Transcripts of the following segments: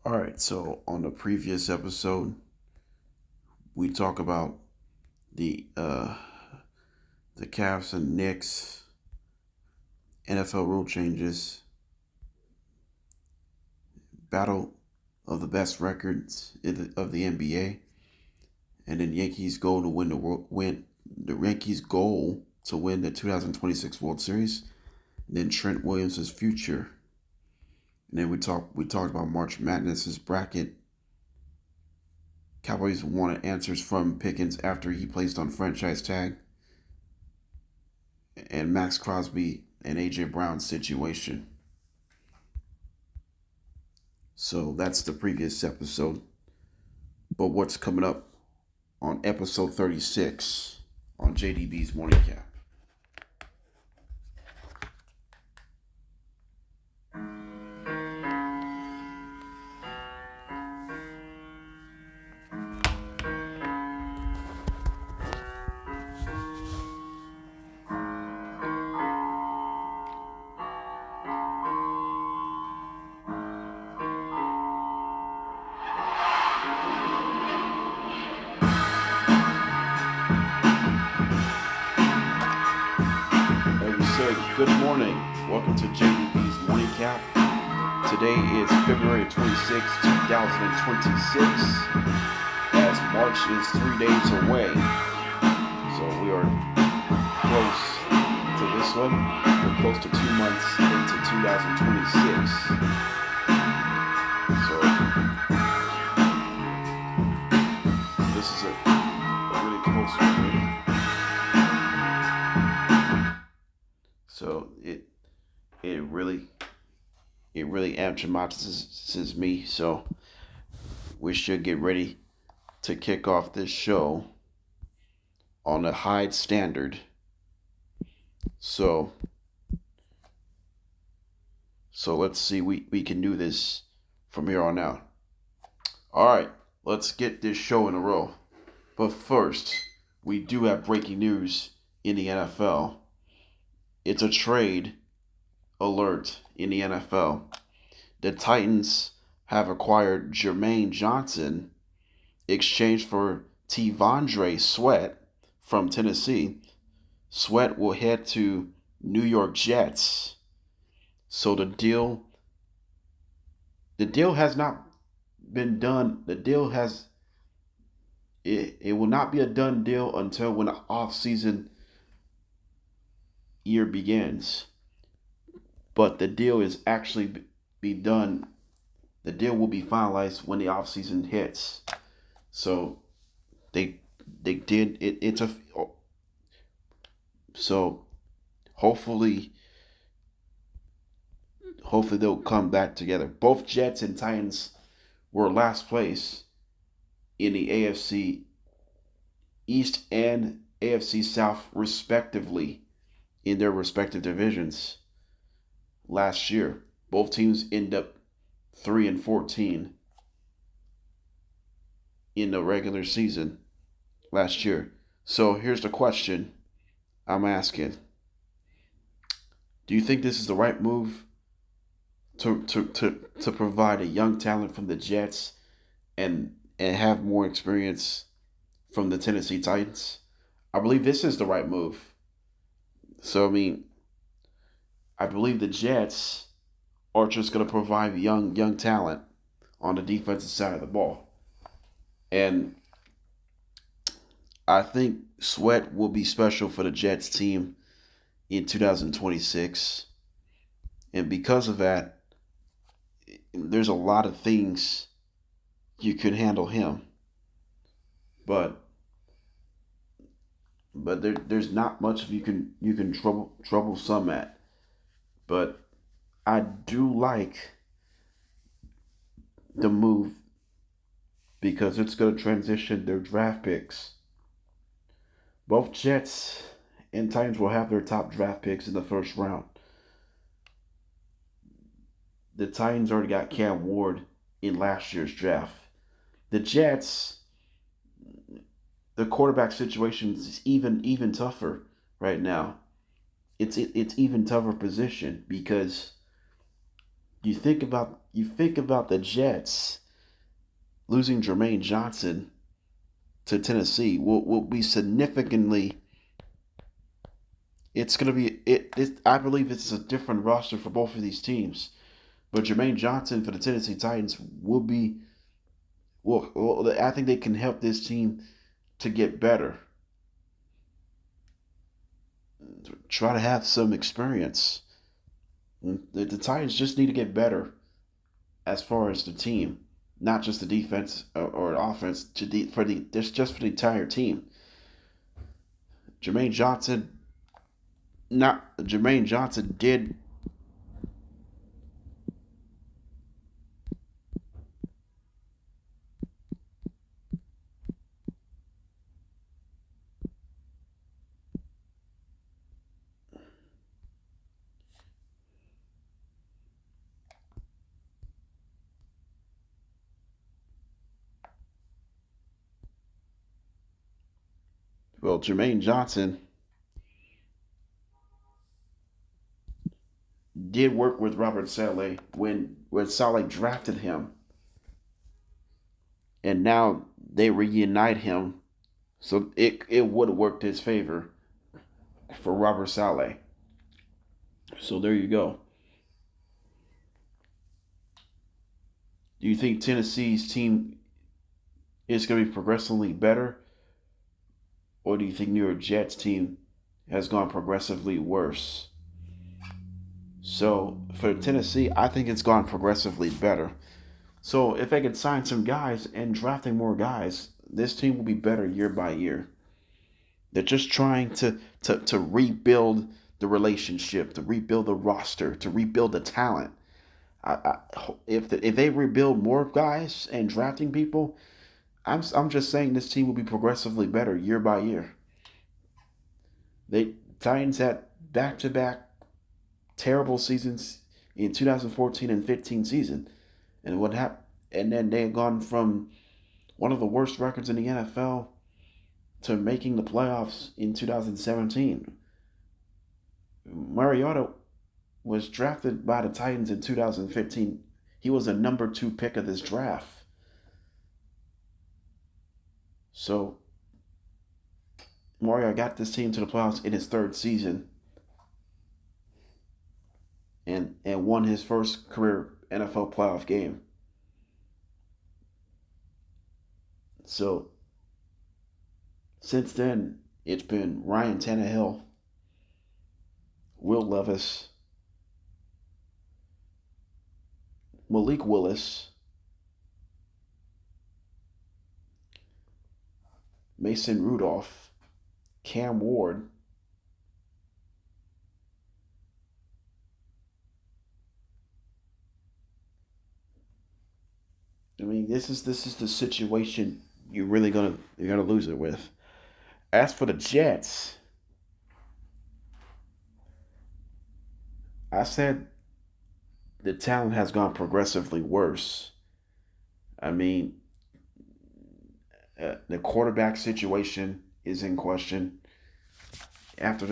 All right, so on the previous episode, we talk about the uh the Cavs and Knicks NFL rule changes, battle of the best records of the NBA, and then Yankees goal to win the Yankees goal to win the 2026 World Series, and then Trent Williams' future. And then we talked about March Madness's bracket. Cowboys wanted answers from Pickens after he placed on franchise tag, and Max Crosby and AJ Brown's situation. So that's the previous episode. But what's coming up on episode 36 on JDB's Morning Cap? Good morning. Welcome to JDB's Morning Cap. Today is February 26, 2026, as March is 3 days away. So we are close to this one. We're close to 2 months into 2026. So this is a really close one. So it really amortizes me. So we should get ready to kick off this show on a high standard. So let's see, we can do this from here on out. All right, let's get this show in a row. But first, we do have breaking news in the NFL. It's a trade alert in the NFL. The Titans have acquired Jermaine Johnson, exchanged for T'Vondre Sweat from Tennessee. Sweat will head to New York Jets. So the deal has not been done. The deal has it will not be a done deal until when the off-season year begins. But the deal is actually be done. The deal will be finalized when the offseason hits. So they did it. So hopefully they'll come back together. Both Jets and Titans were last place in the AFC East and AFC South respectively in their respective divisions last year. Both teams end up 3-14 in the regular season last year. So here's the question I'm asking. Do you think this is the right move to provide a young talent from the Jets and have more experience from the Tennessee Titans? I believe this is the right move. So I believe the Jets are just going to provide young talent on the defensive side of the ball. And I think Sweat will be special for the Jets team in 2026. And because of that, there's a lot of things you could handle him. But there's not much you can trouble some at. But I do like the move because it's going to transition their draft picks. Both Jets and Titans will have their top draft picks in the first round. The Titans already got Cam Ward in last year's draft. The Jets, the quarterback situation is even tougher right now. It's even tougher position because you think about the Jets losing Jermaine Johnson to Tennessee will be significantly. It's going to be I believe it's a different roster for both of these teams, but Jermaine Johnson for the Tennessee Titans will be. Well, I think they can help this team to get better. Try to have some experience. The Titans just need to get better as far as the team, not just the defense or offense. Just for the entire team. Jermaine Johnson, not Jermaine Johnson did. Well, Jermaine Johnson did work with Robert Saleh when Saleh drafted him, and now they reunite him. So it would have worked his favor for Robert Saleh. So there you go. Do you think Tennessee's team is going to be progressively better, or do you think New York Jets team has gone progressively worse? So for Tennessee, I think it's gone progressively better. So if they can sign some guys and drafting more guys, this team will be better year by year. They're just trying to rebuild the relationship, to rebuild the roster, to rebuild the talent. If they rebuild more guys and drafting people, I'm just saying this team will be progressively better year by year. They Titans had back-to-back terrible seasons in 2014 and 15 season, and what happened? And then they had gone from one of the worst records in the NFL to making the playoffs in 2017. Mariota was drafted by the Titans in 2015. He was a number 2 pick of this draft. So Mariota got this team to the playoffs in his 3rd season and won his first career NFL playoff game. So since then, it's been Ryan Tannehill, Will Levis, Malik Willis, Mason Rudolph, Cam Ward, I mean, this is the situation you're gonna lose it with. As for the Jets, I said the talent has gone progressively worse. I mean, the quarterback situation is in question after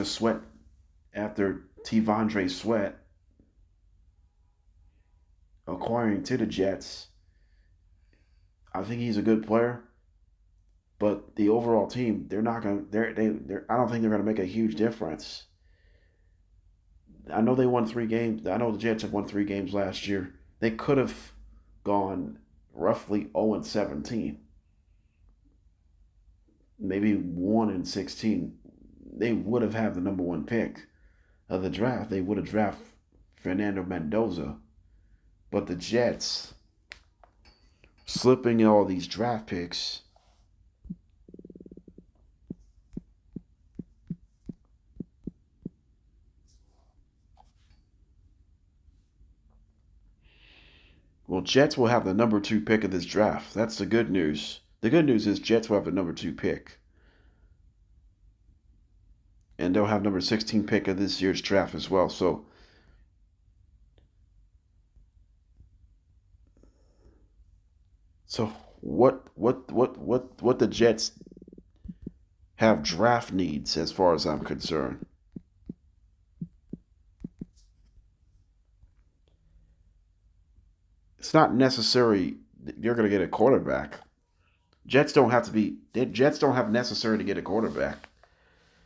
after T'Vondre Sweat acquiring to the Jets. I think he's a good player, but the overall team, they're not gonna. They're. I don't think they're gonna make a huge difference. I know they won 3 games. I know the Jets have won 3 games last year. They could have gone roughly 0-17, maybe 1-16. They would have had the number 1 pick of the draft. They would have drafted Fernando Mendoza, but the Jets slipping all these draft picks. Well, Jets will have the number 2 pick of this draft. That's the good news. The good news is Jets will have the number 2 pick. And they'll have number 16 pick of this year's draft as well. So what the Jets have draft needs as far as I'm concerned. It's not necessary you're gonna get a quarterback. Jets don't have to be. The Jets don't have necessary to get a quarterback.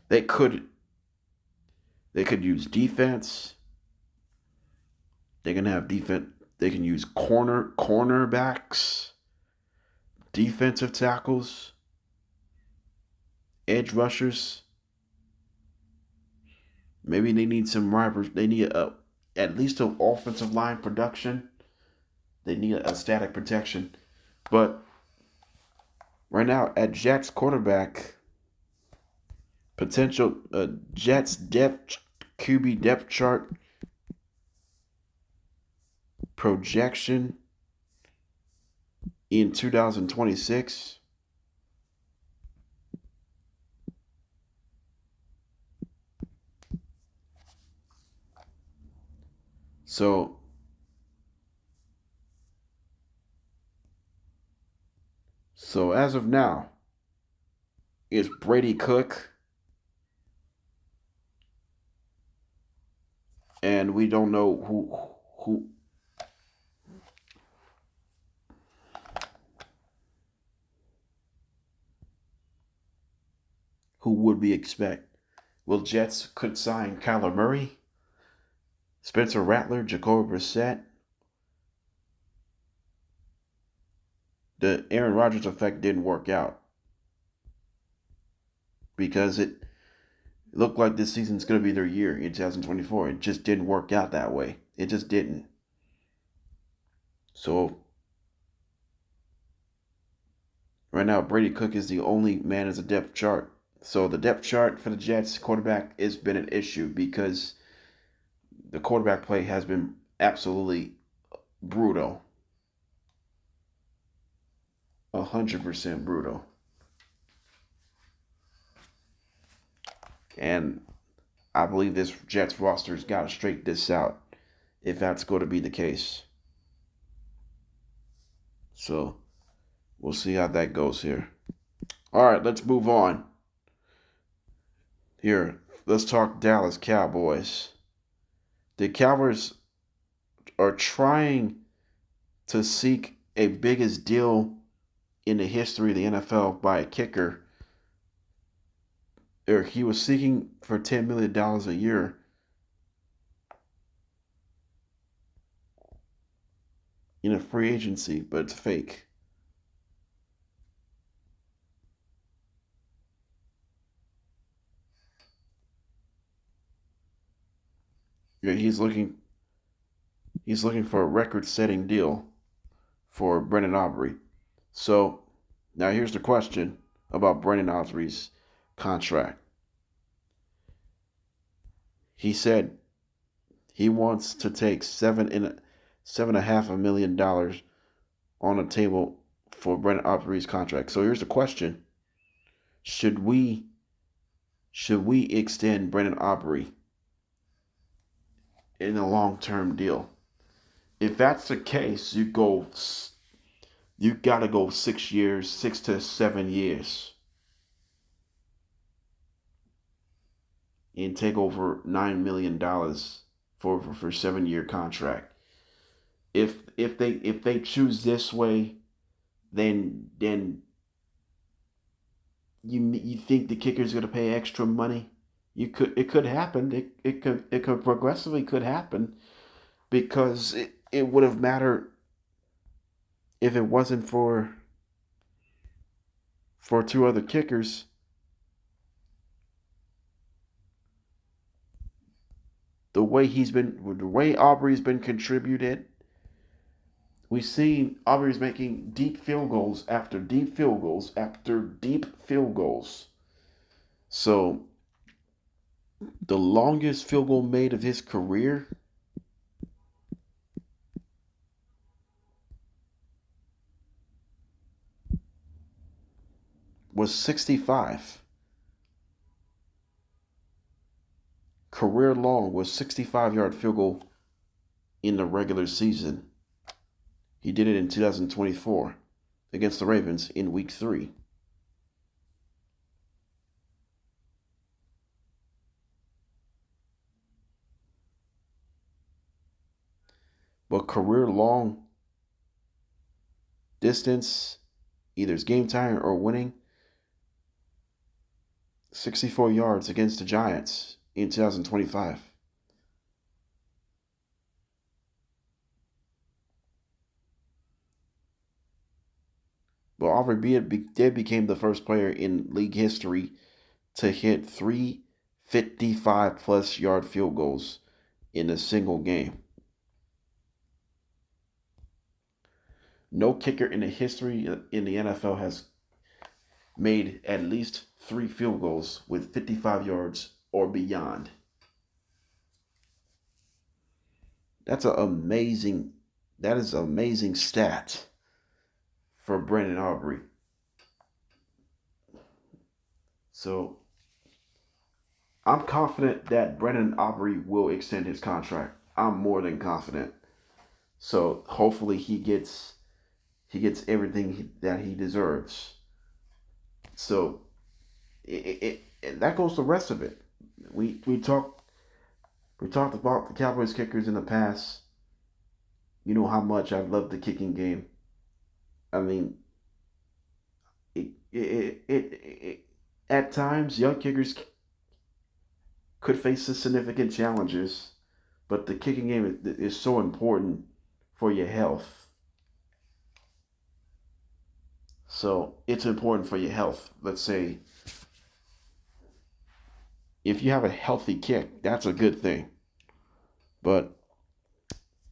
They could. They could use defense. They can have defense. They can use cornerbacks, defensive tackles, edge rushers. Maybe they need some rivals. They need at least an offensive line production. They need a static protection. But right now, at Jets quarterback, potential Jets depth QB depth chart projection in 2026. So as of now, it's Brady Cook, and we don't know who would we expect. Will Jets could sign Kyler Murray, Spencer Rattler, Jacoby Brissett. The Aaron Rodgers effect didn't work out because it looked like this season's going to be their year in 2024. It just didn't work out that way. It just didn't. So right now, Brady Cook is the only man as a depth chart. So the depth chart for the Jets quarterback has been an issue because the quarterback play has been absolutely brutal. 100% brutal. And I believe this Jets roster's got to straighten this out if that's going to be the case. So we'll see how that goes here. All right, let's move on. Here, let's talk Dallas Cowboys. The Cowboys are trying to seek a biggest deal in the history of the NFL by a kicker. Or he was seeking for $10 million a year. In a free agency, but it's fake. Yeah, he's looking for a record-setting deal for Brendan Aubrey. So now here's the question about Brendan Aubrey's contract. He said he wants to take $7.5 million on the table for Brendan Aubrey's contract. So here's the question: Should we extend Brendan Aubrey in a long-term deal? If that's the case, you gotta go 6 years, 6 to 7 years, and take over $9 million for 7-year contract. If they choose this way, then you think the kicker's gonna pay extra money? It could happen. It could progressively could happen because it would have mattered if it wasn't for two other kickers. The way Aubrey's been contributed, we've seen Aubrey's making deep field goals after deep field goals after deep field goals. So the longest field goal made of his career was 65. Career long was 65-yard field goal in the regular season. He did it in 2024 against the Ravens in week 3. But career long distance, either it's game time or winning. 64 yards against the Giants in 2025. But Aubrey did became the first player in league history to hit 355-plus yard field goals in a single game. No kicker in the history in the NFL has made at least 3 field goals with 55 yards or beyond. That is an amazing stat for Brandon Aubrey. So I'm confident that Brandon Aubrey will extend his contract. I'm more than confident. So hopefully he gets everything that he deserves. So that goes the rest of it. We talked about the Cowboys kickers in the past. You know how much I love the kicking game. I mean, at times young kickers could face significant challenges, but the kicking game is so important for your health. So it's important for your health. Let's say if you have a healthy kick, that's a good thing. But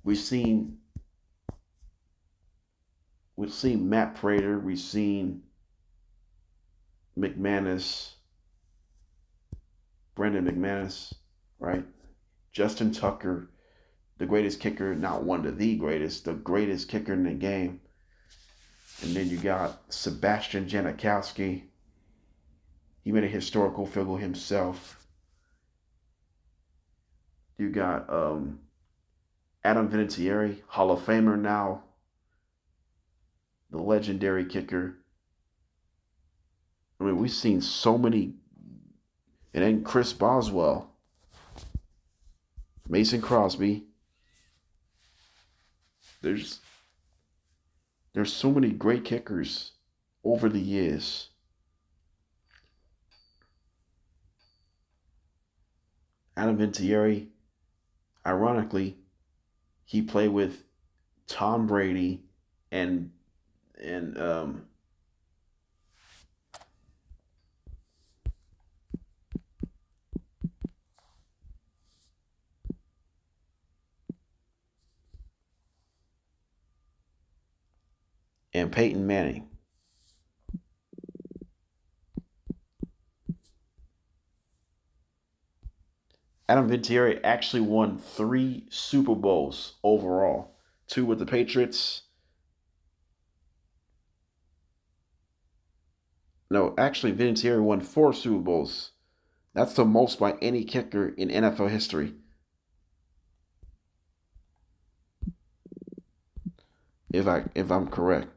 we've seen Matt Prater, we've seen McManus, Brendan McManus, right? Justin Tucker, the greatest kicker, not one of the greatest kicker in the game. And then you got Sebastian Janikowski. He made a historical field goal himself. You got Adam Vinatieri, Hall of Famer now, the legendary kicker. I mean, we've seen so many. And then Chris Boswell, Mason Crosby. There's so many great kickers over the years. Adam Vinatieri, ironically, he played with Tom Brady and Peyton Manning. Adam Vinatieri actually won 3 Super Bowls overall. 2 with the Patriots. No, actually, Vinatieri won 4 Super Bowls. That's the most by any kicker in NFL history. If I'm correct.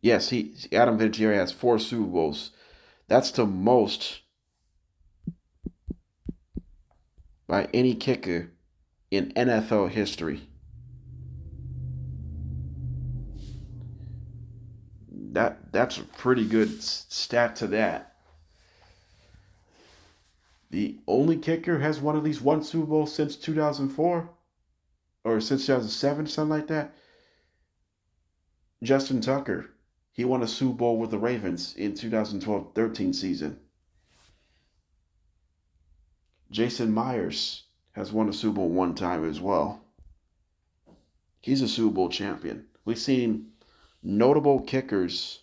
Yes, Adam Vinatieri has 4 Super Bowls. That's the most by any kicker in NFL history. That's a pretty good stat to that. The only kicker has won at least 1 Super Bowl since 2004 or since 2007, something like that. Justin Tucker. He won a Super Bowl with the Ravens in 2012-13 season. Jason Myers has won a Super Bowl 1 time as well. He's a Super Bowl champion. We've seen notable kickers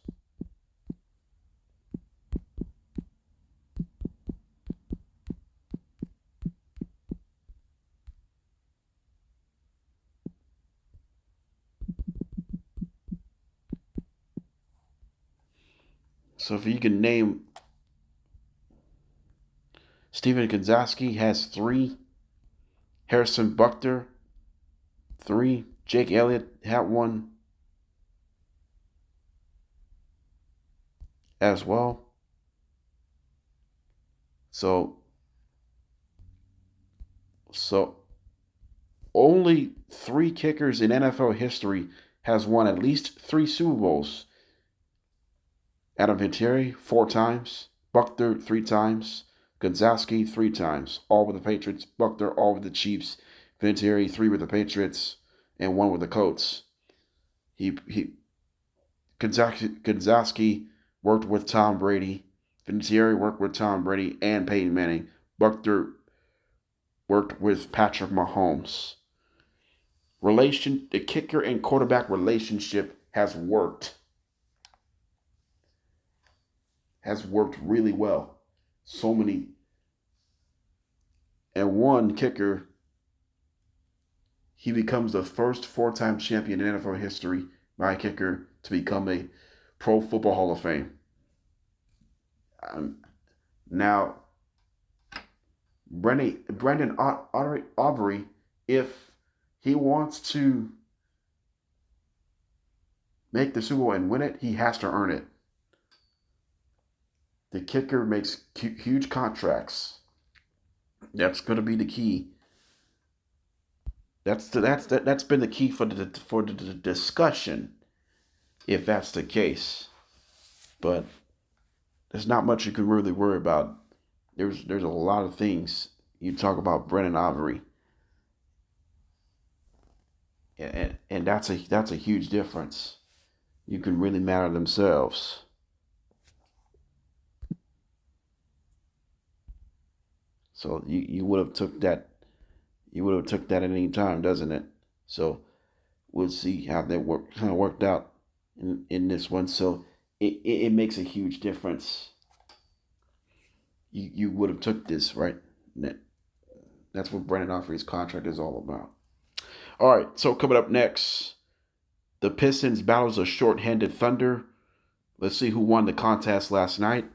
so if you can name, Steven Gonzalski has 3. Harrison Buckner, 3. Jake Elliott had 1 as well. So only 3 kickers in NFL history has won at least 3 Super Bowls. Adam Vinatieri 4 times, Buckner 3 times, Gonzalski 3 times, all with the Patriots. Buckner all with the Chiefs. Vinatieri 3 with the Patriots and 1 with the Colts. Gonzalski worked with Tom Brady. Vinatieri worked with Tom Brady and Peyton Manning. Buckner worked with Patrick Mahomes. The kicker and quarterback relationship has worked. Has worked really well. So many. And one kicker, he becomes the first 4-time champion in NFL history by a kicker to become a Pro Football Hall of Fame. Now, Brandon Aubrey, if he wants to make the Super Bowl and win it, he has to earn it. The kicker makes huge contracts. That's going to be the key. That's been the key for the discussion, if that's the case. But there's not much you can really worry about. There's a lot of things you talk about Brandon Aubrey, and that's a huge difference. You can really matter themselves. So you would have took that. You would have took that at any time, doesn't it? So we'll see how that worked out in this one. So it makes a huge difference. You would have took this, right? That's what Brandon Aubrey's contract is all about. All right, so coming up next, the Pistons battles a short-handed Thunder. Let's see who won the contest last night.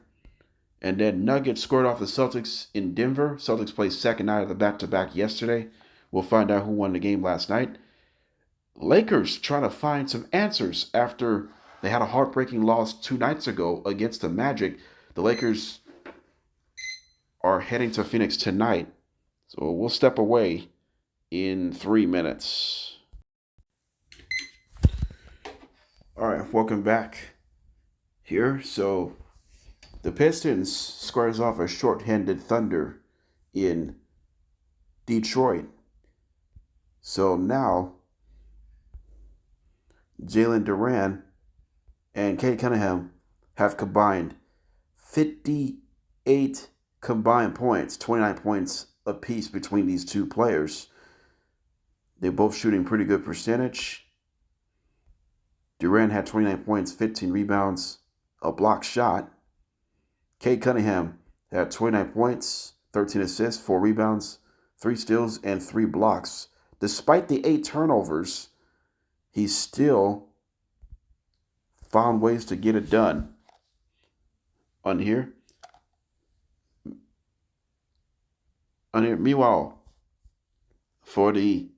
And then Nuggets scored off the Celtics in Denver. Celtics played second night of the back-to-back yesterday. We'll find out who won the game last night. Lakers trying to find some answers after they had a heartbreaking loss 2 nights ago against the Magic. The Lakers are heading to Phoenix tonight. So we'll step away in 3 minutes. All right, welcome back here. So the Pistons squares off a short-handed Thunder in Detroit. So now Jalen Duran and Cade Cunningham have combined 58 combined points, 29 points apiece between these two players. They're both shooting pretty good percentage. Duran had 29 points, 15 rebounds, a block shot. Cade Cunningham had 29 points, 13 assists, 4 rebounds, 3 steals, and 3 blocks. Despite the 8 turnovers, he still found ways to get it done. On here. Meanwhile, for the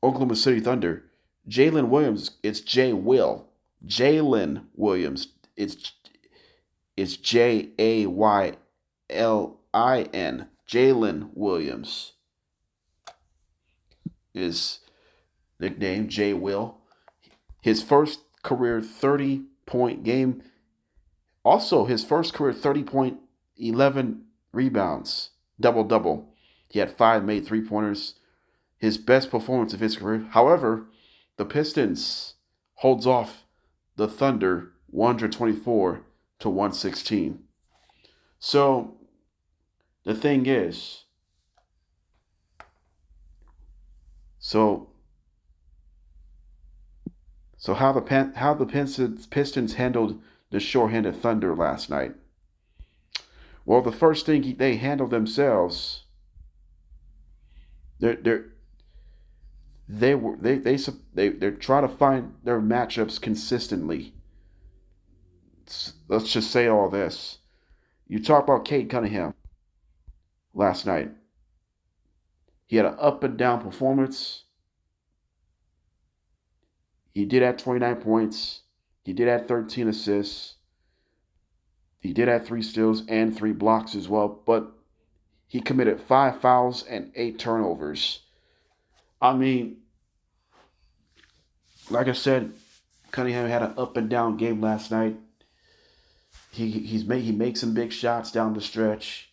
Oklahoma City Thunder, Jalen Williams, it's J-Will. Jalen Williams, it's Jaylin. Jalen Williams is nickname J-Will. His first career 30-point game. Also, his first career 30-point, 11 rebounds, double-double. He had 5 made three-pointers. His best performance of his career. However, the Pistons holds off the Thunder 124 to 116. So the thing is, so how the Pistons handled the short-handed Thunder last night. Well, the first thing they handled themselves. They're trying to find their matchups consistently. Let's just say all this. You talk about Cade Cunningham last night. He had an up and down performance. He did have 29 points. He did have 13 assists. He did have 3 steals and 3 blocks as well. But he committed 5 fouls and 8 turnovers. I mean, like I said, Cunningham had an up and down game last night. He makes some big shots down the stretch.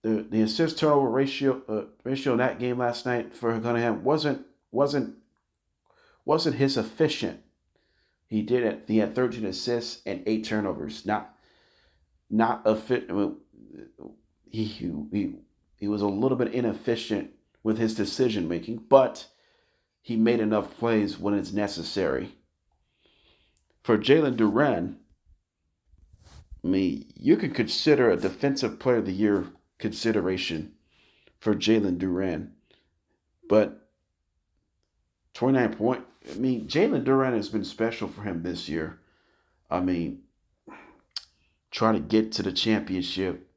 The assist turnover ratio in that game last night for Cunningham wasn't wasn't his efficient. He had 13 assists and 8 turnovers. Not a fit. He was a little bit inefficient with his decision making, but he made enough plays when it's necessary. For Jalen Duren, I mean, you could consider a Defensive Player of the Year consideration for Jalen Duren, but 29 point. I mean, Jalen Duren has been special for him this year. I mean, trying to get to the championship,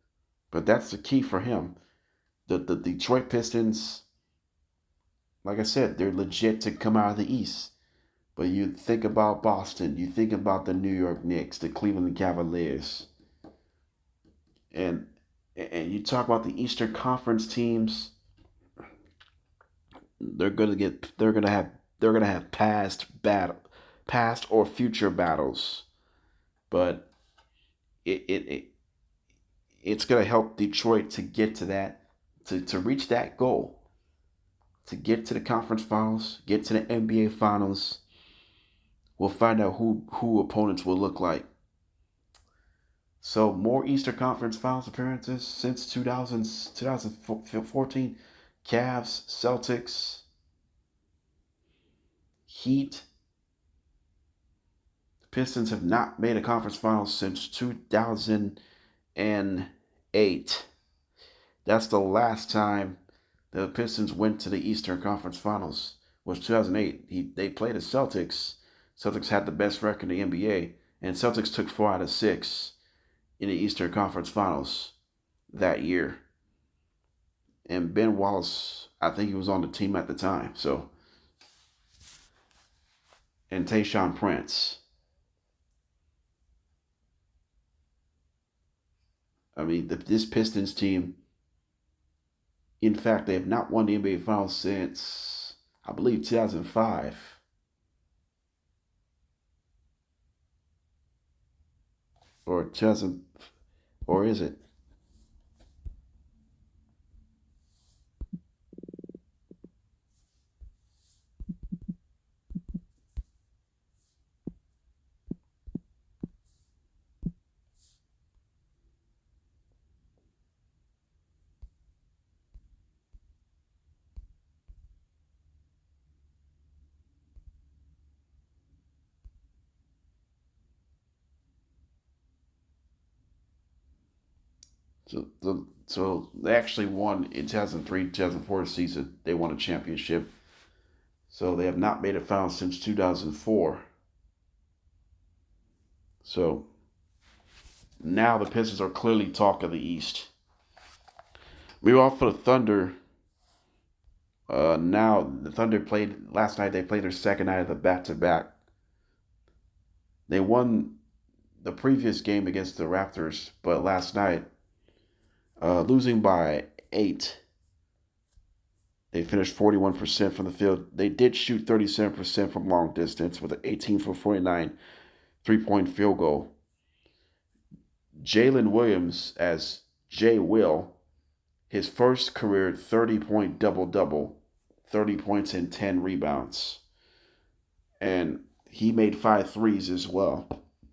but that's the key for him. The Detroit Pistons, like I said, they're legit to come out of the East. But you think about Boston, you think about the New York Knicks, the Cleveland Cavaliers, and you talk about the Eastern Conference teams. They're gonna have past or future battles, but it, it, it it's gonna help Detroit to get to that to reach that goal, to get to the conference finals, get to the NBA finals. We'll find out who opponents will look like. So more Eastern Conference Finals appearances since 2014. Cavs, Celtics, Heat. The Pistons have not made a conference finals since 2008. That's the last time the Pistons went to the Eastern Conference Finals. Was 2008. They played the Celtics. Celtics had the best record in the NBA, and Celtics took 4 out of 6 in the Eastern Conference Finals that year. And Ben Wallace, I think he was on the team at the time. So, and Tayshaun Prince. I mean, this Pistons team, in fact, they have not won the NBA Finals since, I believe, 2005. Or 2000, or is it? So they actually won in 2003, 2004 season. They won a championship. So they have not made a final since 2004. So now the Pistons are clearly talk of the East. Meanwhile, for the Thunder, now the Thunder played last night. They played their second night of the back-to-back. They won the previous game against the Raptors, but last night, losing by 8. They finished 41% from the field. They did shoot 37% from long distance with an 18 for 49 3-point field goal. Jalen Williams, as J. Will, his first career 30-point double-double, 30 points and 10 rebounds. And he made 5 threes as well.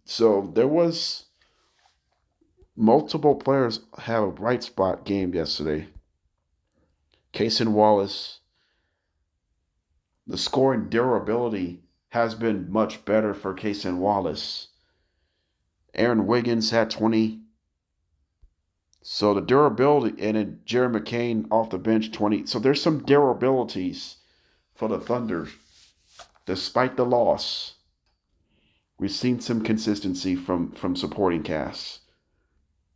So there was multiple players have a bright spot game yesterday. Cason Wallace, the scoring durability has been much better for Cason Wallace. Aaron Wiggins had 20. So the durability, and then Jerry McCain off the bench 20. So there's some durabilities for the Thunder. Despite the loss, we've seen some consistency from supporting casts.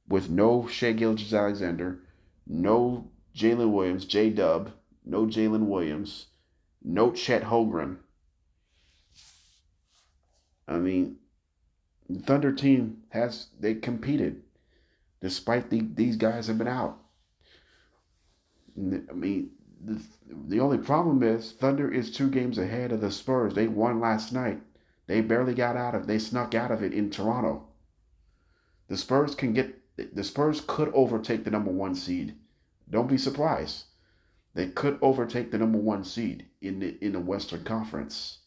With no Shai Gilgeous-Alexander, no Jalen Williams, J-Dub, no Jalen Williams, no Chet Holmgren. I mean, the Thunder team they competed despite these guys have been out. I mean, the the only problem is Thunder is 2 games ahead of the Spurs. They won last night. They barely got out of. They snuck out of it in Toronto. The Spurs can get. The Spurs could overtake the number 1 seed. Don't be surprised. They could overtake the number 1 seed in the Western Conference.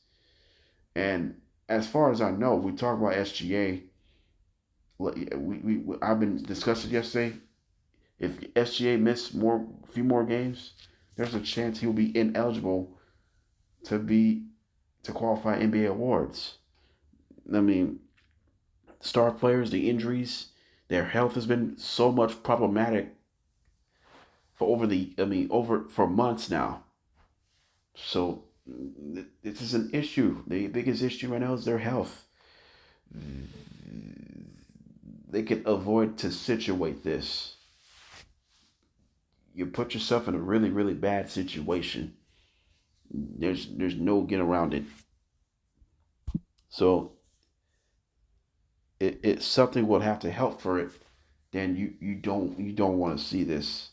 And as far as I know, we talk about SGA. I've been discussing yesterday. If SGA missed a few more games, there's a chance he'll be ineligible to qualify NBA awards. I mean, star players, the injuries, their health has been so much problematic for months now. So this is an issue. The biggest issue right now is their health. They can avoid to situate this. You put yourself in a really, really bad situation. There's no getting around it. So it's something will have to help for it. Then you don't want to see this.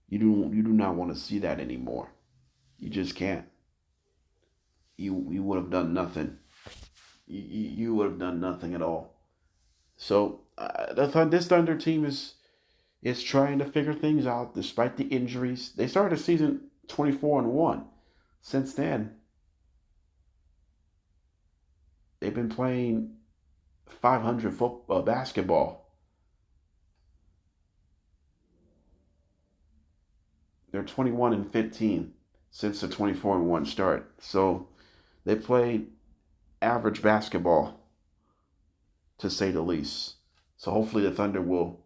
You do not want to see that anymore. You just can't. You would have done nothing. You would have done nothing at all. So this Thunder team is trying to figure things out despite the injuries. They started the season 24-1. Since then, they've been playing 500 basketball. They're 21-15 since the 24-1 start. So they played average basketball, to say the least. So hopefully the Thunder will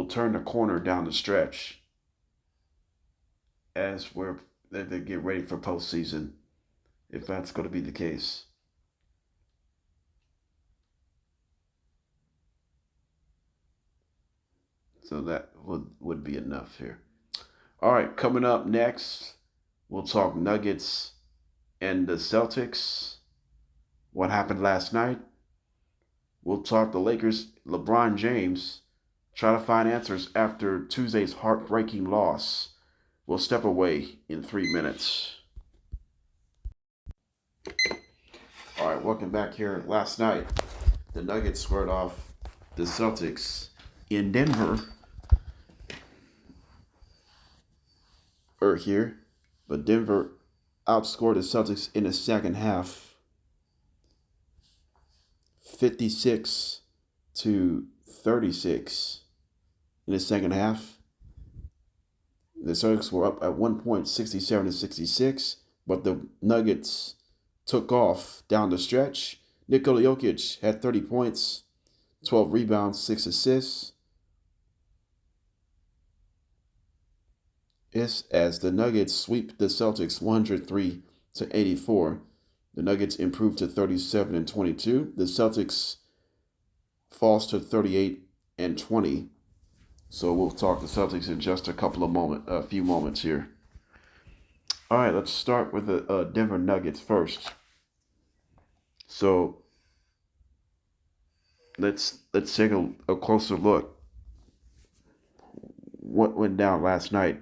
turn the corner down the stretch as they get ready for postseason, if that's going to be the case. So that would be enough here. All right, coming up next, we'll talk Nuggets and the Celtics. What happened last night? We'll talk the Lakers, LeBron James, try to find answers after Tuesday's heartbreaking loss. We'll step away in 3 minutes. All right, welcome back here. Last night, the Nuggets squared off the Celtics in Denver. Here, but Denver outscored the Celtics in the second half, 56-36 in the second half. The Celtics were up at 1 point, 67-66, but the Nuggets took off down the stretch. Nikola Jokic had 30 points, 12 rebounds, 6 assists. As the Nuggets sweep the Celtics 103-84. The Nuggets improved to 37-22. The Celtics falls to 38-20. So we'll talk the Celtics in just a few moments here. All right, let's start with the Denver Nuggets first. So let's take a closer look. What went down last night?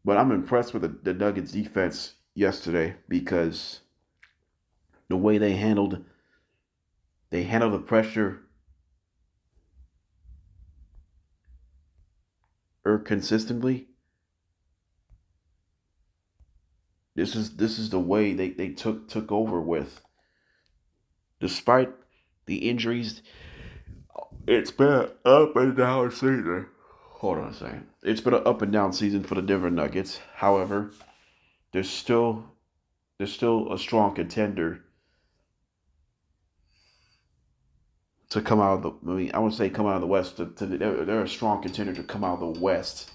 But I'm impressed with the Nuggets defense yesterday because the way they handled the pressure consistently. This is the way they took over with. Despite the injuries, it's been an up and down season. Hold on a second. It's been an up and down season for the Denver Nuggets. However, they're still a strong contender to come out of I would say come out of the West. They're a strong contender to come out of the West.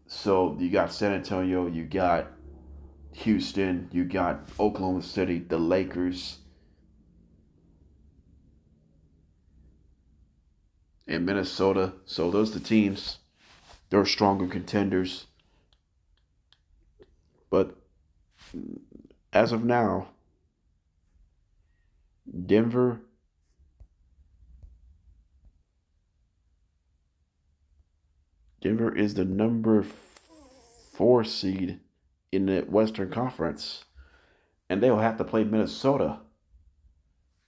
So you got San Antonio, you got Houston, you got Oklahoma City, the Lakers, and Minnesota. So those are the teams. They're stronger contenders. But as of now, Denver Denver is the number 4 seed in the Western Conference, and they'll have to play Minnesota.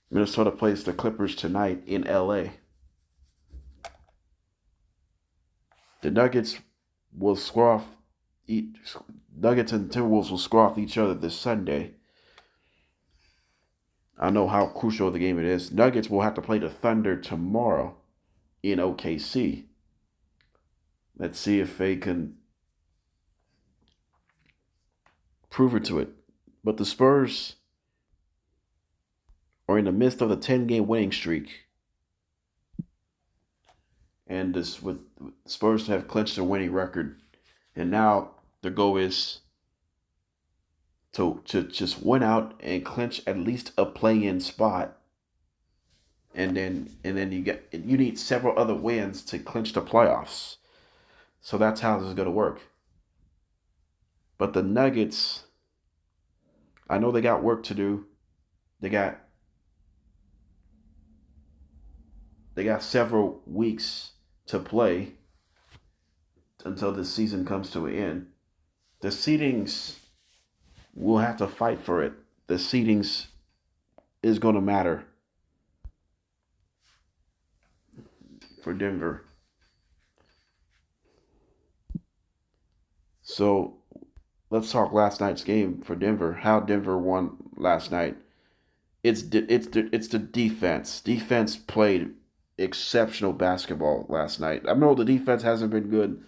Minnesota plays the Clippers tonight in LA. The Nuggets will score off. Nuggets and Timberwolves will score off each other this Sunday. I know how crucial the game it is. Nuggets will have to play the Thunder tomorrow in OKC. Let's see if they can prove it to it. But the Spurs are in the midst of a 10-game winning streak. And this with Spurs have clinched a winning record. And now the goal is to just win out and clinch at least a play-in spot. And then you need several other wins to clinch the playoffs. So that's how this is gonna work. But the Nuggets, I know they got work to do. They got several weeks to play until the season comes to an end. The seedings, we'll have to fight for it. The seedings is going to matter for Denver. So let's talk last night's game for Denver. How Denver won last night. It's the defense. Defense played exceptional basketball last night. I know the defense hasn't been good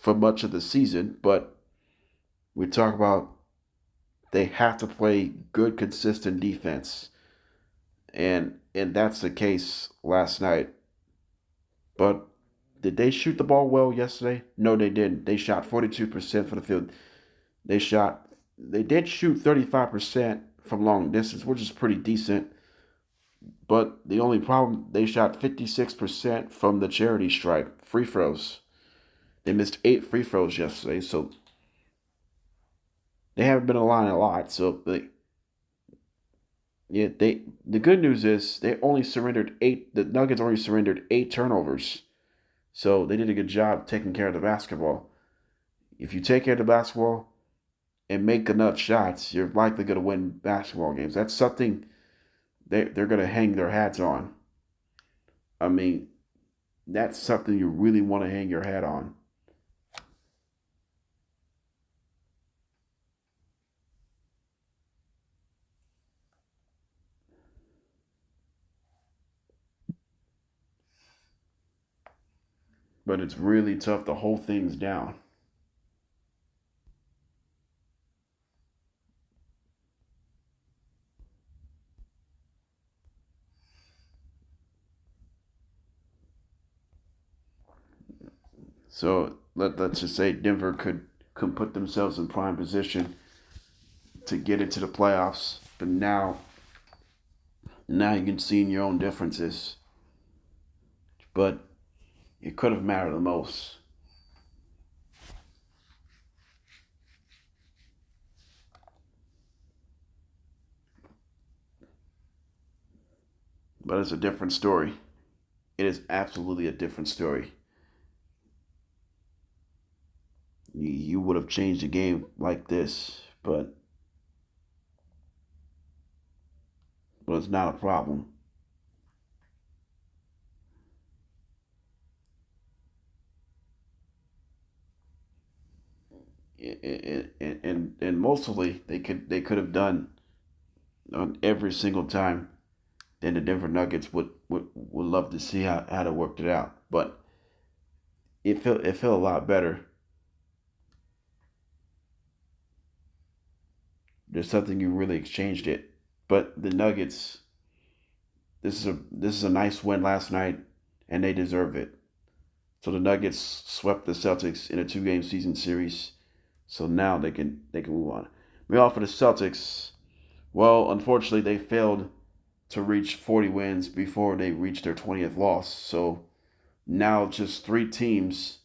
for much of the season, but we talk about they have to play good, consistent defense, and that's the case last night. But did they shoot the ball well yesterday? No, they didn't. They shot 42% from the field. They did shoot 35% from long distance, which is pretty decent. But the only problem, they shot 56% from the charity stripe, free throws. They missed 8 free throws yesterday, so they haven't been in the line a lot. So the good news is they only surrendered 8. The Nuggets only surrendered 8 turnovers, so they did a good job taking care of the basketball. If you take care of the basketball and make enough shots, you're likely going to win basketball games. That's something they're going to hang their hats on. I mean, that's something you really want to hang your hat on. But it's really tough to hold things down. So let's just say Denver could put themselves in prime position to get into the playoffs. But now you can see in your own differences. But it could have mattered the most. But it's a different story. It is absolutely a different story. You would have changed the game like this, but it's not a problem. And mostly they could have done on every single time. Then the Denver Nuggets would love to see how they worked it out, but it felt a lot better. There's something you really exchanged it, but the Nuggets. This is a nice win last night, and they deserve it. So the Nuggets swept the Celtics in a 2-game season series. So now they can move on. Meanwhile, for the Celtics, well, unfortunately, they failed to reach 40 wins before they reached their 20th loss. So now just 3 teams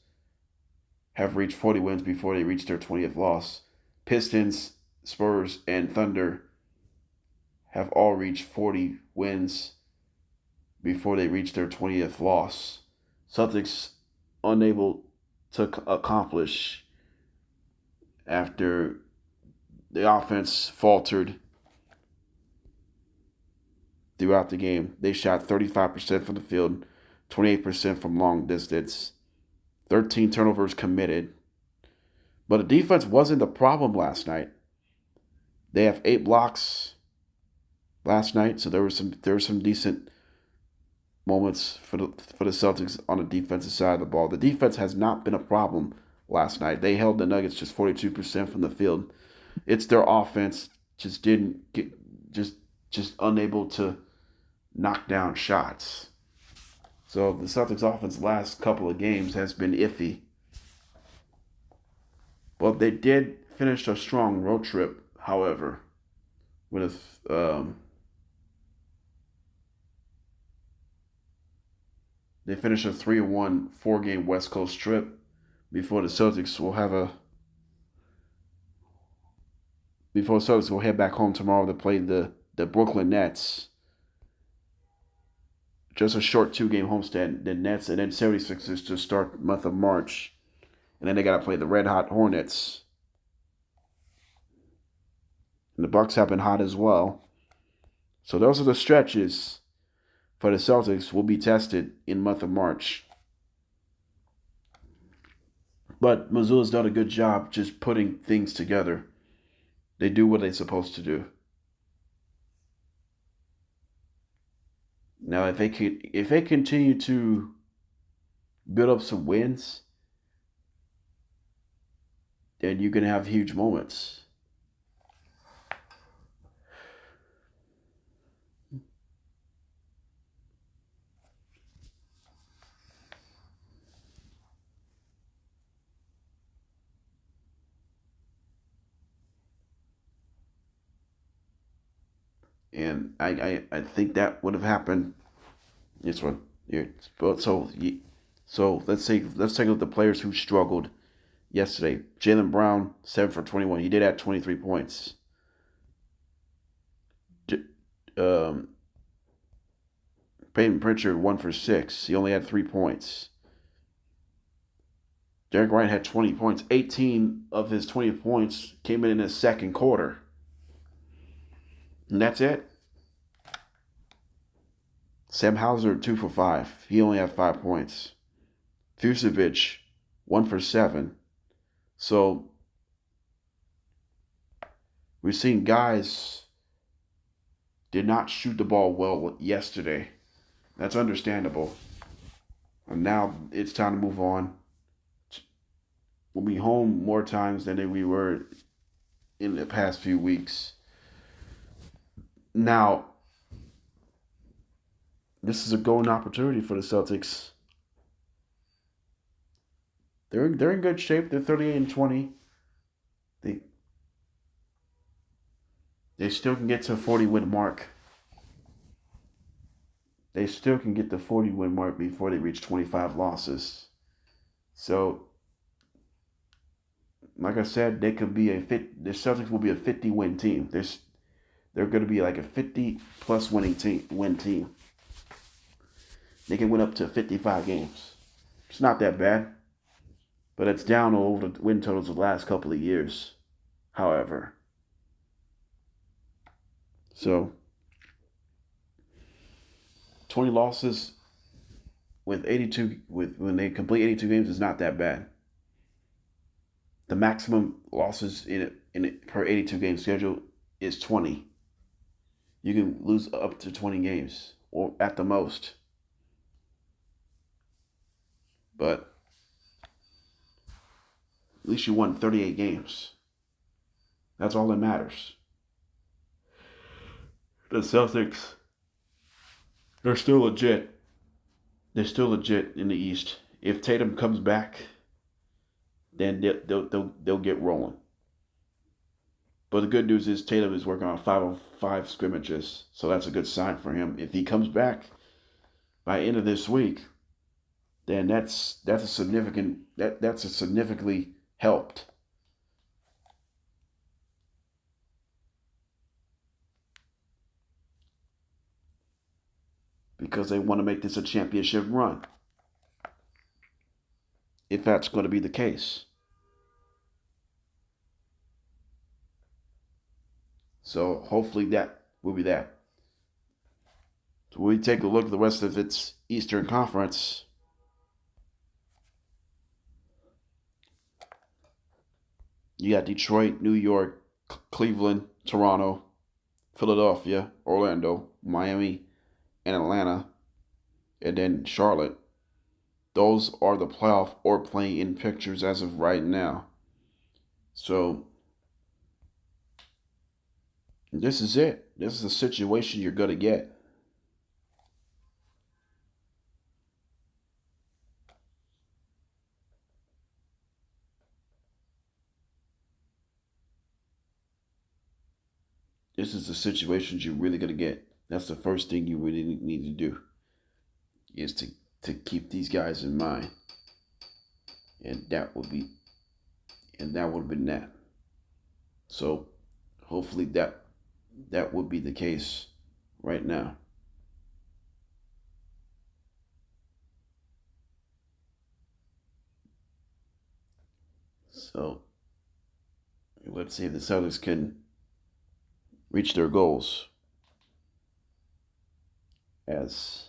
have reached 40 wins before they reached their 20th loss. Pistons, Spurs, and Thunder have all reached 40 wins before they reached their 20th loss. Celtics unable to accomplish after the offense faltered throughout the game. They shot 35% from the field, 28% from long distance, 13 turnovers committed. But the defense wasn't the problem last night. They have 8 blocks last night, so there were some decent moments for the Celtics on the defensive side of the ball. The defense has not been a problem last night. They held the Nuggets just 42% from the field. It's their offense just didn't get just unable to knock down shots. So the Celtics offense last couple of games has been iffy. But they did finish a strong road trip, however, with they finished a 3-1 4-game West Coast trip before the Celtics will head back home tomorrow to play the Brooklyn Nets. Just a short 2-game homestand, the Nets, and then 76ers to start the month of March. And then they got to play the Red Hot Hornets. And the Bucks have been hot as well. So those are the stretches for the Celtics will be tested in the month of March. But Missoula's done a good job just putting things together. They do what they're supposed to do. Now, if they continue to build up some wins, then you can have huge moments. And I think that would have happened. This one here. So let's take a look at the players who struggled yesterday. Jaylen Brown 7 for 21. He did have 23 points. Peyton Pritchard 1 for 6. He only had 3 points. Derek White had 20 points. 18 of his 20 points came in the second quarter. And that's it. Sam Hauser 2 for 5. He only had 5 points. Vucevic 1 for 7. So we're seeing guys did not shoot the ball well yesterday. That's understandable. And now it's time to move on. We'll be home more times than we were in the past few weeks. Now, this is a golden opportunity for the Celtics. They're in good shape. They're 38-20. They still can get to a 40-win mark. They still can get the 40-win mark before they reach 25 losses. So, like I said, the Celtics will be a 50-win team. They're going to be like a 50-plus win team. They can win up to 55 games. It's not that bad, but it's down over the win totals of the last couple of years, however. So, 20 losses with 82 when they complete 82 games is not that bad. The maximum losses in it per 82 game schedule is 20. You can lose up to 20 games or at the most. But at least you won 38 games. That's all that matters. The Celtics, they're still legit. They're still legit in the East. If Tatum comes back, then they'll get rolling. But the good news is Tatum is working on 5-on-5 scrimmages, so that's a good sign for him. If he comes back by the end of this week, then that's significantly helped. Because they want to make this a championship run. if that's going to be the case. So hopefully that will be that. So when we take a look at the rest of its Eastern Conference, you got Detroit, New York, Cleveland, Toronto, Philadelphia, Orlando, Miami, and Atlanta, and then Charlotte. Those are the playoff or play-in pictures as of right now. So this is it. This is the situation you're going to get. This is the situations you're really going to get. That's the first thing you really need to do, is to keep these guys in mind. And that would have been that. So hopefully that would be the case right now. So let's see if the Celtics can reach their goals as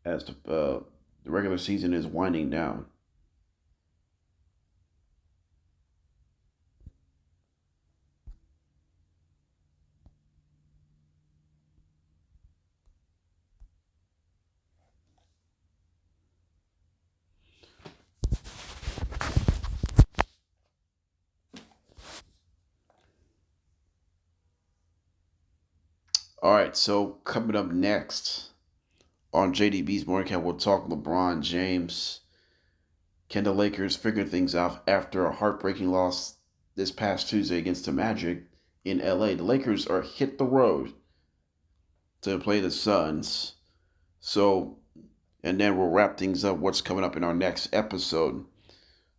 the regular season is winding down. All right, so coming up next on JDB's Morning Cap, we'll talk LeBron James. Can the Lakers figure things out after a heartbreaking loss this past Tuesday against the Magic in LA? The Lakers are hit the road to play the Suns. So, and then we'll wrap things up what's coming up in our next episode.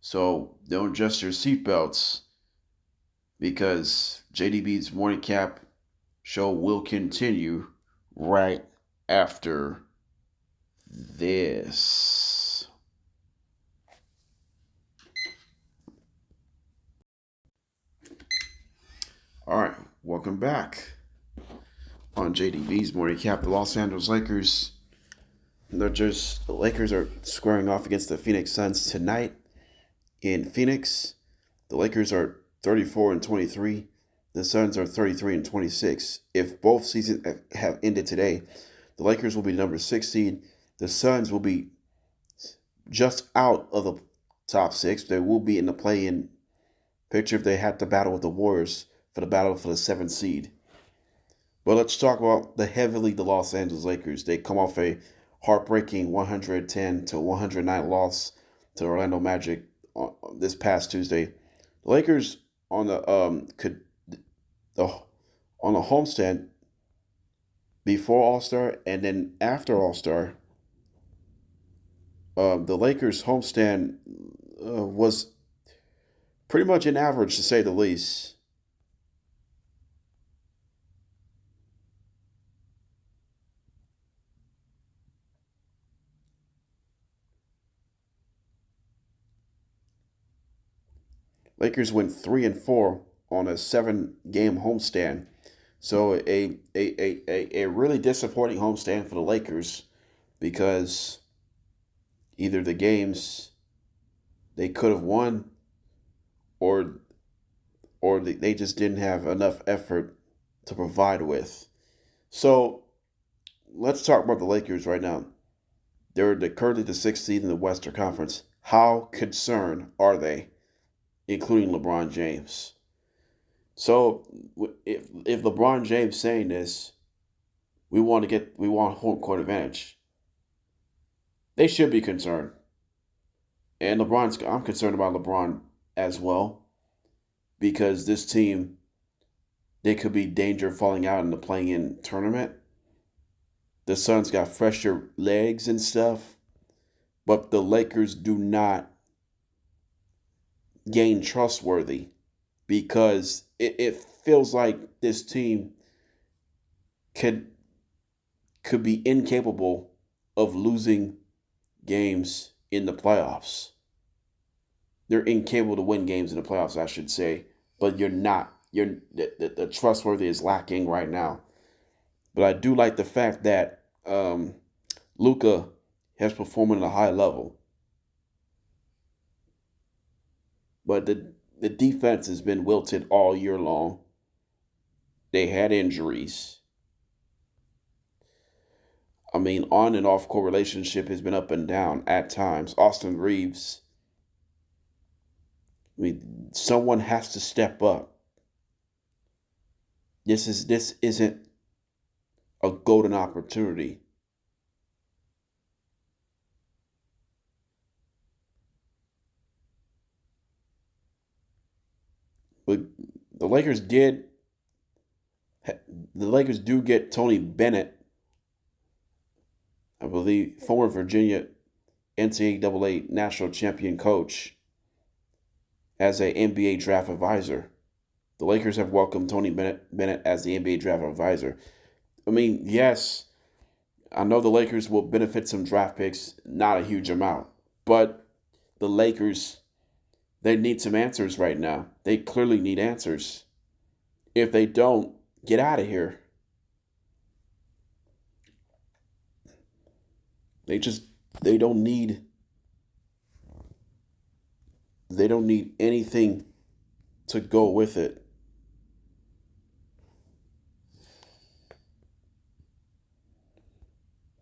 So don't adjust your seatbelts, because JDB's Morning Cap show will continue right after this. All right, welcome back on JDB's Morning Cap. The Los Angeles Lakers, the Lakers are squaring off against the Phoenix Suns tonight in Phoenix. The Lakers are 34-23. The Suns are 33-26. If both seasons have ended today, the Lakers will be number 6 seed. The Suns will be just out of the top 6. They will be in the play-in picture if they had to battle with the Warriors for the battle for the 7th seed. But let's talk about the Los Angeles Lakers. They come off a heartbreaking 110-109 loss to Orlando Magic this past Tuesday. The Lakers on the homestand before All-Star and then after All-Star, the Lakers homestand was pretty much an average, to say the least. Lakers went 3-4 on a 7-game homestand. So a really disappointing homestand for the Lakers, because either the games they could have won, or they just didn't have enough effort to provide with. So let's talk about the Lakers right now. They're currently the 6th seed in the Western Conference. How concerned are they, including LeBron James? So if LeBron James saying this, we want home court advantage, they should be concerned. And I'm concerned about LeBron as well, because this team, they could be danger of falling out in the play-in tournament. The Suns got fresher legs and stuff, but the Lakers do not gain trustworthy, because it feels like this team could be incapable of losing games in the playoffs. They're incapable to win games in the playoffs, I should say. But you're not. The trustworthy is lacking right now. But I do like the fact that Luka has performed at a high level. But the defense has been wilted all year long. They had injuries. I mean, on and off court relationship has been up and down at times. Austin Reeves. I mean, someone has to step up. This isn't a golden opportunity. But the Lakers did. The Lakers do get Tony Bennett, I believe, former Virginia NCAA national champion coach, as a NBA draft advisor. The Lakers have welcomed Tony Bennett as the NBA draft advisor. I mean, yes, I know the Lakers will benefit some draft picks, not a huge amount, but the Lakers, they need some answers right now. They clearly need answers. If they don't, get out of here. They just they don't need they don't need anything to go with it.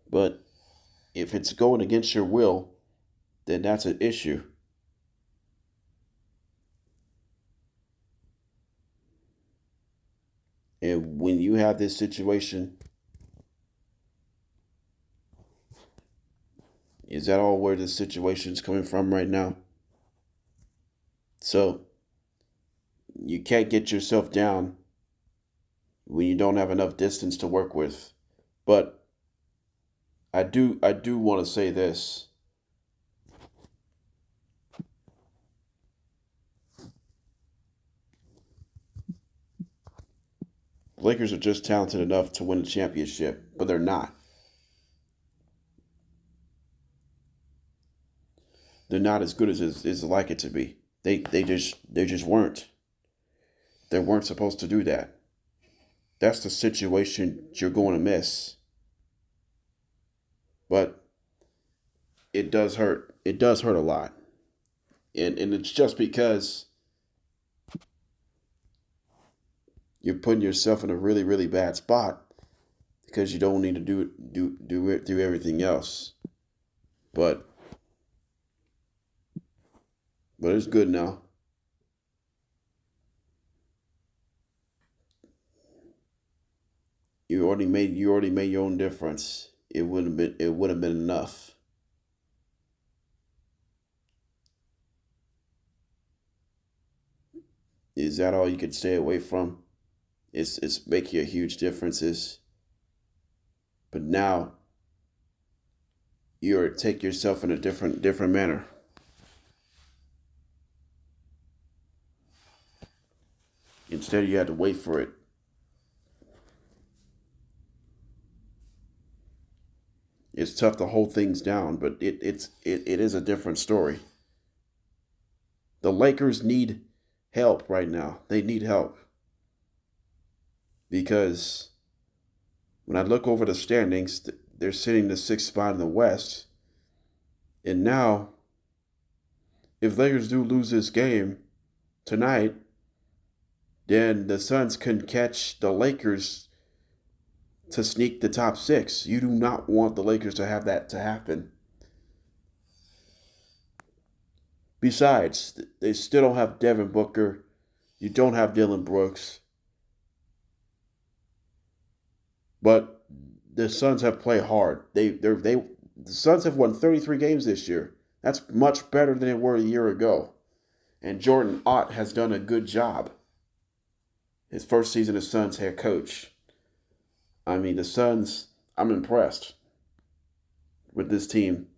But if it's going against your will, then that's an issue. And when you have this situation, is that all where the situation's coming from right now? So you can't get yourself down when you don't have enough distance to work with. But I do want to say this. The Lakers are just talented enough to win a championship, but they're not. They're not as good as like it to be. They just weren't. They weren't supposed to do that. That's the situation you're going to miss. But it does hurt. It does hurt a lot. And it's just because you're putting yourself in a really, really bad spot because you don't need to do everything else. But it's good now. You already made your own difference. It would have been enough. Is that all you could stay away from? It's making a huge differences. But now you're take yourself in a different manner. Instead you had to wait for it. It's tough to hold things down, but it is a different story. The Lakers need help right now. They need help because when I look over the standings, they're sitting the sixth spot in the West. And now, if Lakers do lose this game tonight, then the Suns can catch the Lakers to sneak the top six. You do not want the Lakers to have that to happen. Besides, they still don't have Devin Booker. You don't have Dylan Brooks. But the Suns have played hard. The Suns have won 33 games this year. That's much better than they were a year ago. And Jordan Ott has done a good job. His first season as Suns head coach. I mean, the Suns, I'm impressed with this team.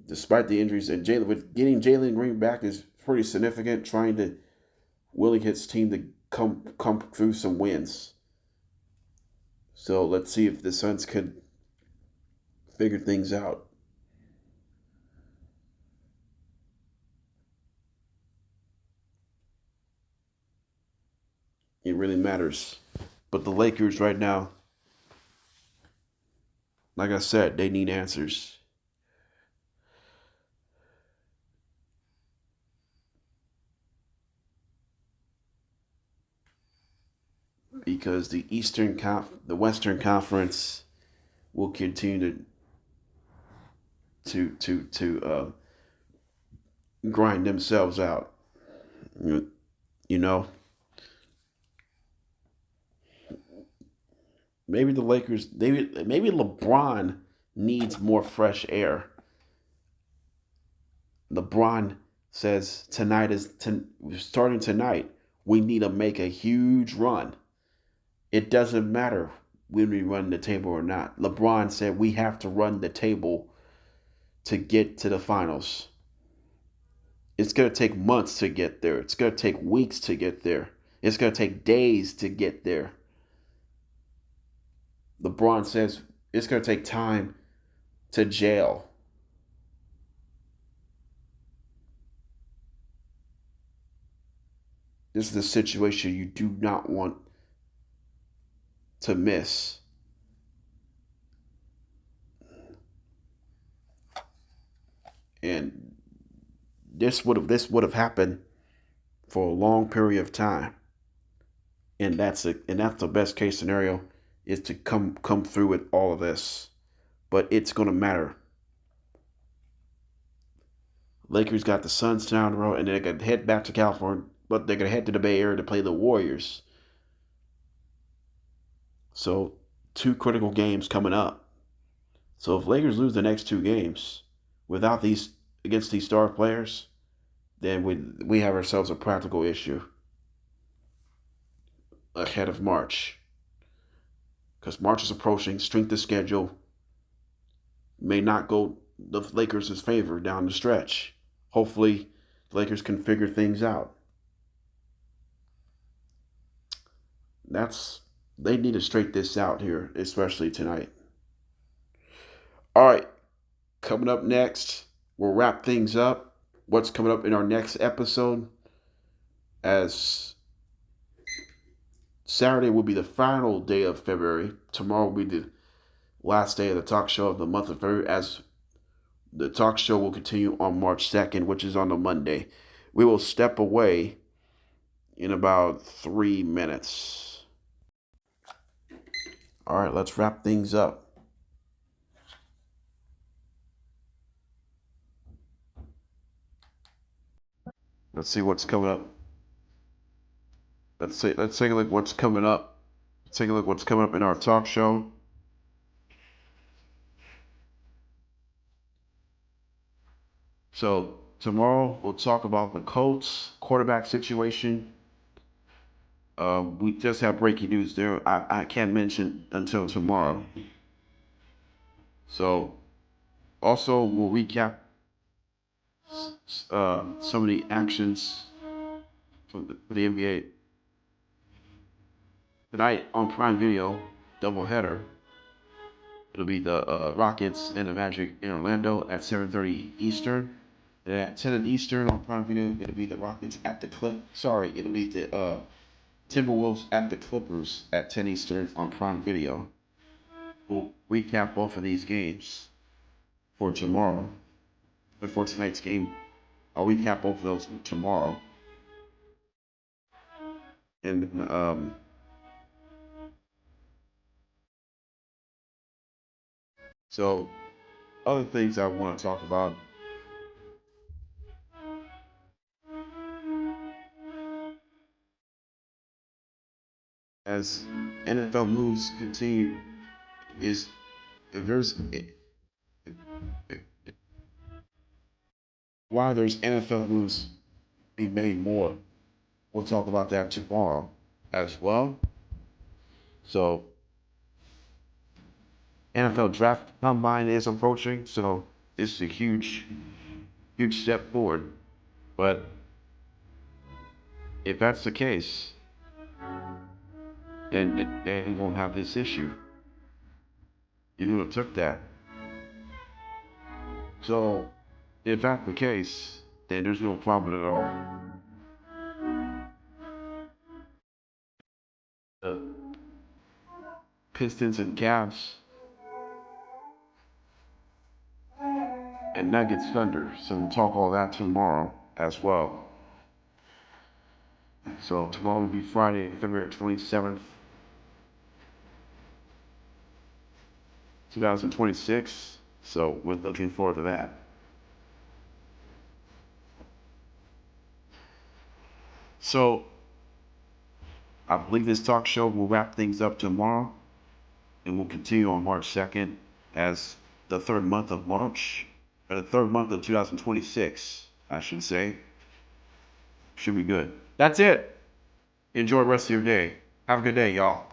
Despite the injuries, and with getting Jalen Green back is pretty significant, trying to willing his team to come through some wins. So let's see if the Suns could figure things out. It really matters. But the Lakers right now, like I said, they need answers. Because the Western Conference will continue to grind themselves out. You know, maybe the Lakers, maybe LeBron needs more fresh air. LeBron says starting tonight. We need to make a huge run. It doesn't matter when we run the table or not. LeBron said we have to run the table to get to the finals. It's going to take months to get there. It's going to take weeks to get there. It's going to take days to get there. LeBron says it's going to take time to jail. This is a situation you do not want to miss. And this would have happened for a long period of time. And that's the best case scenario is to come through with all of this. But it's gonna matter. Lakers got the Suns down the road, and they're gonna head back to California, but they're gonna head to the Bay Area to play the Warriors. So 2 critical games coming up. So if Lakers lose the next 2 games without these against these star players, then we have ourselves a practical issue ahead of March. Because March is approaching, strength of schedule may not go the Lakers' favor down the stretch. Hopefully, the Lakers can figure things out. They need to straighten this out here, especially tonight. All right, coming up next, we'll wrap things up. What's coming up in our next episode? As Saturday will be the final day of February. Tomorrow will be the last day of the talk show of the month of February, as the talk show will continue on March 2nd, which is on a Monday. We will step away in about 3 minutes. All right, let's wrap things up. Let's see what's coming up. Let's take a look what's coming up. Let's take a look what's coming up in our talk show. So tomorrow we'll talk about the Colts quarterback situation. We just have breaking news there. I can't mention until tomorrow. So also we'll recap some of the actions for the NBA tonight on Prime Video doubleheader. It'll be the Rockets and the Magic in Orlando at 7:30 Eastern. And at 10 Eastern on Prime Video, it'll be the Rockets at the it'll be the Timberwolves at the Clippers at 10 Eastern on Prime Video. We'll recap both of these games for tomorrow. Before tonight's game, I'll recap both of those tomorrow. And so other things I want to talk about. As NFL moves continue, is if there's why there's NFL moves be made more. We'll talk about that tomorrow as well. So NFL draft combine is approaching, so it's a huge step forward. But if that's the case, then they won't have this issue. You would have took that. So if that's the case, then there's no problem at all. Pistons and Cavs, and Nuggets Thunder. So we'll talk all that tomorrow as well. So tomorrow will be Friday, February 27th, 2026. So we're looking forward to that. So I believe this talk show will wrap things up tomorrow, and we'll continue on March 2nd as the third month of March, or the third month of 2026, I should say. Should be good. That's it. Enjoy the rest of your day. Have a good day, y'all.